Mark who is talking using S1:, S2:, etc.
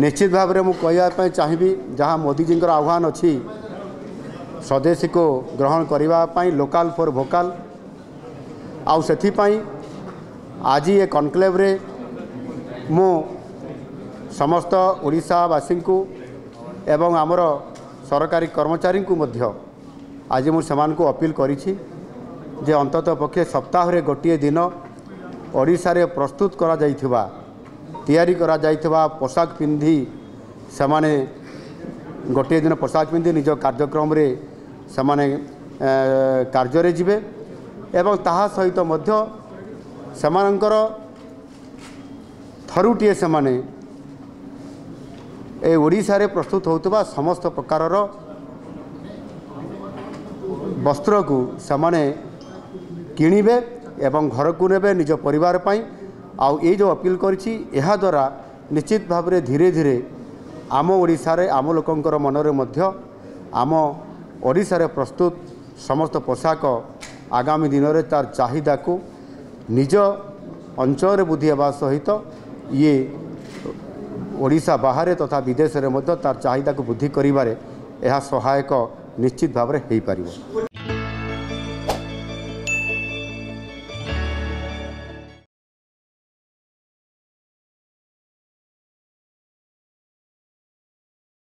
S1: निश्चित भाव में मुझे चाहिए जहाँ मोदी जी आह्वान अच्छी स्वदेशी को ग्रहण करने लोकल फॉर भोकाल आउ से आज ये कॉन्क्लेव रे मु समस्त ओडिशावासी को एवं आमर सरकारी कर्मचारी को मध्य आज मुझे अपील करी जे अंततः पक्षे सप्ताह रे गोटे दिन ओडिशा रे प्रस्तुत करा जाइथिबा तैयारी करा जाइथिबा पोशाक पिंधि सेमाने गोटे दिन पोशाक पिंधि निज कार्यक्रम रे सेमाने कार्य रे जिवे एवं ताहा सहित मध्य सेमानंकर थरुटिए सेमाने ए ओडिशा रे प्रस्तुत होतबा समस्त प्रकारर वस्त्र को सेमाने किणिबे एवं घर को नेबे निज परिवार पाई आउ ये जो अपील करिछि एहा द्वारा निश्चित भाव में धीरे धीरे आम ओडिशा रे आम लोकंकर मनरे मध्य आम ओडिशा रे प्रस्तुत समस्त पोशाक आगामी दिन में तार चाहिदा को निज अंचल रे बुद्धि हेबा सहित ये ओडिशा बाहर तथा विदेश रे मध्य तार चाहिदा को बुद्धि करिबारे एहा सहायक निश्चित भाव में हो पारिबो।